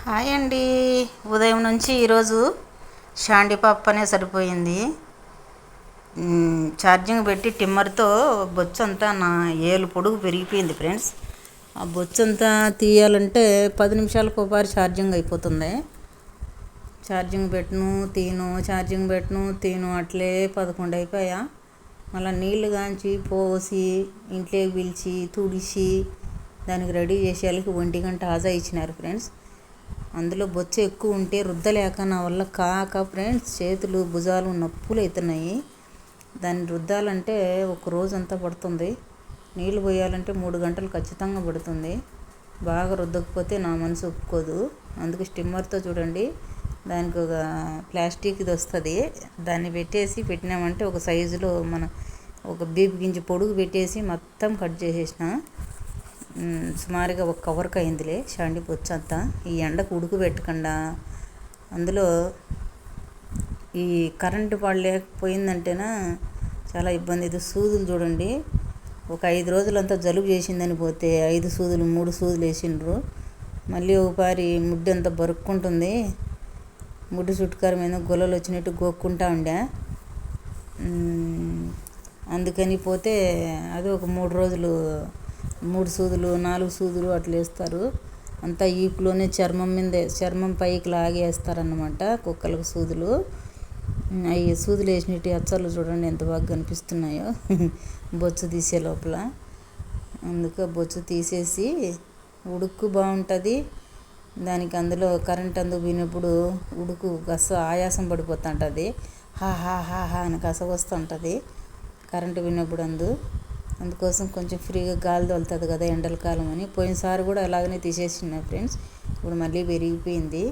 Hi అండి. ఉదయం నుంచి ఈరోజు షాండిపప్పు అనే సరిపోయింది. ఛార్జింగ్ పెట్టి టిమ్మర్తో బొచ్చంతా నా ఏలు పొడుగు పెరిగిపోయింది ఫ్రెండ్స్. ఆ బొచ్చంతా తీయాలంటే 10 నిమిషాలకు ఒకసారి ఛార్జింగ్ అయిపోతుంది. ఛార్జింగ్ పెట్టను తీను, ఛార్జింగ్ పెట్టను తీను, అట్లే 11 అయిపోయా. మళ్ళీ నీళ్లు కాంచి పోసి ఇంట్లోకి పిలిచి తుడిచి దానికి రెడీ చేసేయాలకి 1 గంట ఆజా ఇచ్చినారు ఫ్రెండ్స్. అందులో బొచ్చ ఎక్కువ ఉంటే రుద్దలేక నా వల్ల కాక ఫ్రెండ్స్ చేతులు భుజాలు నొప్పులు అవుతున్నాయి. దాన్ని రుద్దాలంటే ఒక రోజంతా పడుతుంది. నీళ్ళు పోయాలంటే 3 గంటలు ఖచ్చితంగా పడుతుంది. బాగా రుద్దకపోతే నా మనసు ఒప్పుకోదు. అందుకు స్టిమ్మర్తో చూడండి, దానికి ఒక ప్లాస్టిక్ది వస్తుంది, దాన్ని పెట్టినామంటే ఒక సైజులో మన ఒక బీపు గింజ పొడుగు పెట్టేసి మొత్తం కట్ చేసేసిన. సుమారుగా ఒక కవర్కి అయిందిలే షాండి బొచ్చంతా. ఈ ఎండకు ఉడుకుపెట్టకుండా అందులో ఈ కరెంటు పడలేకపోయిందంటేనా చాలా ఇబ్బంది. ఇది సూదులు చూడండి, ఒక 5 రోజులంతా జలుబు చేసిందని పోతే 5 సూదులు 3 సూదులు వేసిండ్రు. మళ్ళీ ఒకసారి ముడ్డు అంతా బరుక్కుంటుంది, ముడ్డు చుట్టుకారం మీద గొల్లలు వచ్చినట్టు గోక్కుంటా ఉండే. అందుకని పోతే అది ఒక 3 రోజులు 3 సూదులు 4 సూదులు అట్లా వేస్తారు. అంతా ఈపులోనే చర్మం పైకి లాగేస్తారన్నమాట కుక్కలకు సూదులు. అవి సూదులు వేసినట్టు అచ్చలు చూడండి ఎంత బాగా కనిపిస్తున్నాయో బొచ్చు తీసే లోపల. అందుకే బొచ్చు తీసేసి ఉడుకు బాగుంటుంది దానికి. అందులో కరెంట్ అందుకు పోయినప్పుడు ఉడుకు ఆయాసం పడిపోతుంటుంది, హా హా హా హా అని వస్తుంటుంది కరెంటు పోయినప్పుడు. అందుకోసం కొంచెం ఫ్రీగా గాలి తోలుతుంది కదా ఎండల కాలం అని. పోయినసారి కూడా అలాగనే తీసేసిన ఫ్రెండ్స్. ఇప్పుడు మళ్ళీ పెరిగిపోయింది,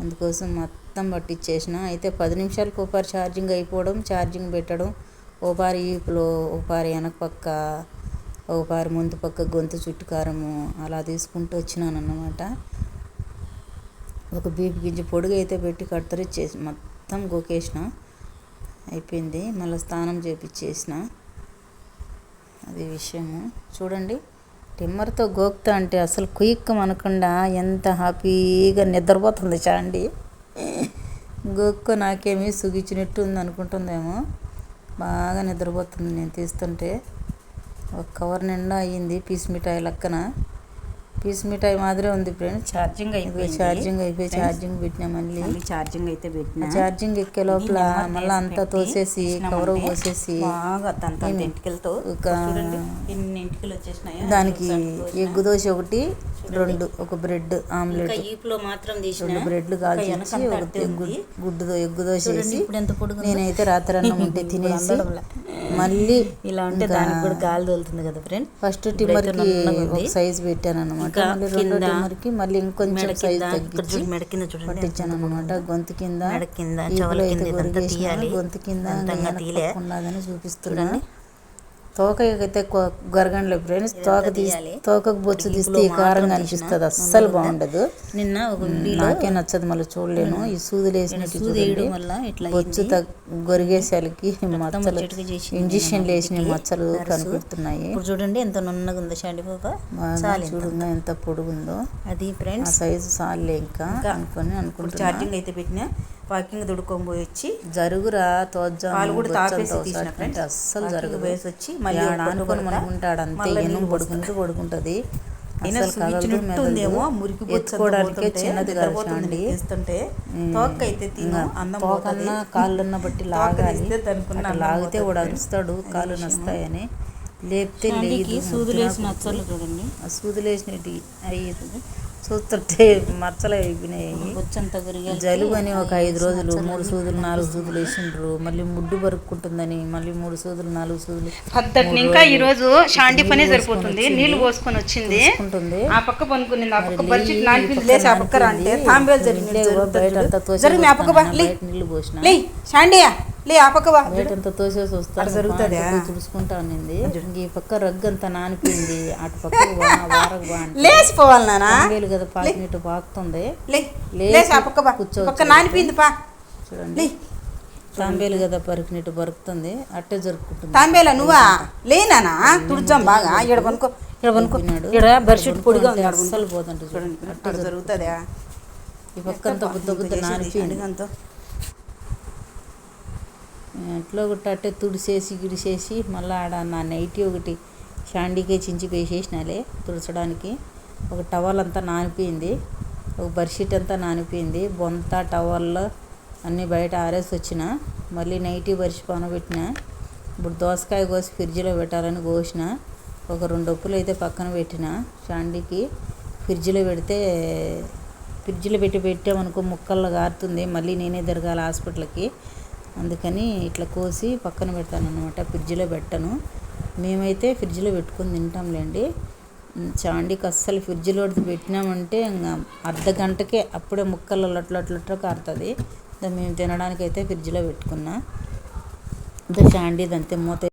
అందుకోసం మొత్తం పట్టించేసిన. అయితే 10 నిమిషాలకు ఒకసారి ఛార్జింగ్ అయిపోవడం, ఛార్జింగ్ పెట్టడం, ఒకసారి ఈపులో ఒకసారి వెనక పక్క ఒకసారి ముందు పక్క గొంతు చుట్టుకారము అలా తీసుకుంటూ వచ్చినాను అన్నమాట. ఒక బీపు గింజ పొడుగు అయితే పెట్టి కట్టరిచ్చేసి మొత్తం గోకేసిన. అయిపోయింది. మళ్ళీ స్నానం చేపించేసిన. అది విషయము. చూడండి, టిమ్మర్తో గోక్తా అంటే అసలు కుయిక్కం అనకుండా ఎంత హ్యాపీగా నిద్రపోతుంది చాండి. గోక్కో నాకేమీ సుగిచ్చినట్టు ఉంది అనుకుంటుందేమో, బాగా నిద్రపోతుంది నేను తీస్తుంటే. ఒక కవర్ నిండా అయ్యింది పీస్ మిఠాయి లెక్కన. పీస్ మిఠాయి మాదిరే ఉంది ఫ్రెండ్స్. ఛార్జింగ్ అయిపోయి ఛార్జింగ్ పెట్టినా. మళ్ళీ ఛార్జింగ్ అయితే పెట్టినా. ఛార్జింగ్ ఎక్కే లోపల మళ్ళీ అంతా తోసేసి కవర్ పోసేసి దానికి ఎగ్గు దోశ ఒకటి 2 ఒక బ్రెడ్ ఆమ్లెట్ 2 బ్రెడ్లు కాల్చి ఒక ఎగ్గు దోశ వేసి నేనైతే రాత్రి అన్నం ఉంటే తినేసి మళ్ళీ ఇలా ఉంటే దానికి కూడా గాలి తోలుతుంది కదా ఫ్రెండ్. ఫస్ట్ టిమ్మర్కి ఒక సైజు పెట్టాను అనమాట. మళ్ళీ రెండో టిమ్మర్కి మళ్ళీ ఇంకొంచెం సైజు తగ్గించి పట్టించాను అనమాట. గొంతు కింద గొంతు కింద ఉండదని చూపిస్తున్నాను. తోకైతే గరగండ్లే ఫ్రెండ్స్. తోకకు బొచ్చు తీస్తే ఈ కారంగా అనిపిస్తుంది, అస్సలు బాగుండదు. నాకే నచ్చదు, మళ్ళీ చూడలేను. ఈ సూదులు వేసినట్టు చూడండి, బొచ్చు గొరిగేసాలకి మచ్చలు, ఇంజక్షన్లు వేసిన మచ్చలు కనిపిస్తున్నాయి. చూడండి ఎంత నున్నగా ఉందో షాండిపప్పు, చూడండి ఎంత పొడుగుందో. అది ఫ్రెండ్స్ సైజు సార్లే ఇంకా అనుకుంటున్నా. ఛార్జింగ్ అయితే పెట్టినా, వాకింగ్ దుడుకొని పోయి వచ్చి జరుగురా తోజ్జాలు అస్సలు జరుగు వేసి వచ్చి మళ్ళీ అనుకొని మనకుంటాడు అంతే. ఎనుము పడుకుంటుంది. ఎత్తుకోవడానికే చిన్నది కలిసి తోకన్నా కాళ్ళున్న బట్టి లాగాలి. లాగితే కూడా అరుస్తాడు కాళ్ళు నస్తాయని. లేపితే లేదు. చూడండి ఆ సూదులేసినట్టు అయ్యేది చూస్తుంటే మచ్చలు అయిపోయినాయి. జలుబు అని ఒక 5 రోజులు 3 సూదులు 4 సూదులు వేసిండ్రు. మళ్ళీ ముడ్డు బరుక్కుంటుందని మళ్ళీ 3 సూదులు 4 సూదులు. ఇంకా ఈ రోజు షాండి పనే సరిపోతుంది. నీళ్లు పోసుకొని వచ్చింది, ఆ పక్క పనుకునింది, ఆ పక్క బడ్జెట్ నానిపింది లేసి ఆ పక్క అంటే తాంబేలు బయట అంతా తోసి నీళ్లు పోసిన. లే ఆ పక్క బయటంతా తోసేసి వస్తాను జరుగుతుంది తుడుచుకుంటా ఉన్నింది. ఈ పక్క రగ్గు అంతా నానిపోయింది, అటు పక్క వారకు లేచిపోవాలి నాన్న కదా పాకినట్టు పాకుతుంది. నానిపోయింది చూడండి, తాంబేలు కదా పరికినట్టు బరుకుతుంది, అట్టే జరుపుకుంటుంది. తాంబేల నువ్వా లేనా తుడుచాం బాగా ఇక్కడ బెడ్షీట్ పొడిగా అస్సలు పోతుంటే చూడండి అట్టే జరుగుతుందా. ఈ పక్కంతా బుద్ధ నానిపోయింది. ఎట్లా ఒకటి అట్టే తుడిసేసి గిడిసేసి మళ్ళీ ఆడ నా నైటీ ఒకటి షాండీకే చించి వేసేసినాలే తుడచడానికి. ఒక టవల్ అంతా నానిపోయింది, ఒక బెడ్షీట్ అంతా నానిపోయింది, బొంత టవల్లో అన్నీ బయట ఆరేసి వచ్చిన. మళ్ళీ నైటీ పరిచి పనబెట్టిన. ఇప్పుడు దోసకాయ కోసి ఫ్రిడ్జ్లో పెట్టాలని కోసిన. ఒక 2 ఉప్పులు అయితే పక్కన పెట్టిన షాండీకి. ఫ్రిడ్జ్లో పెట్టామనుకో ముక్కల్లో కారుతుంది, మళ్ళీ నేనే తిరగాలి హాస్పిటల్కి. అందుకని ఇట్లా కోసి పక్కన పెడతాను అనమాట, ఫ్రిడ్జ్లో పెట్టను. మేమైతే ఫ్రిడ్జ్లో పెట్టుకొని తింటాంలేండి. చాండీకి అస్సలు ఫ్రిడ్జ్లో పెట్టినామంటే ఇంకా అర్ధ గంటకే అప్పుడే ముక్కలు లొట్ల కారుతుంది. మేము తినడానికైతే ఫ్రిడ్జ్లో పెట్టుకున్నా. చాండీది అంతే మూత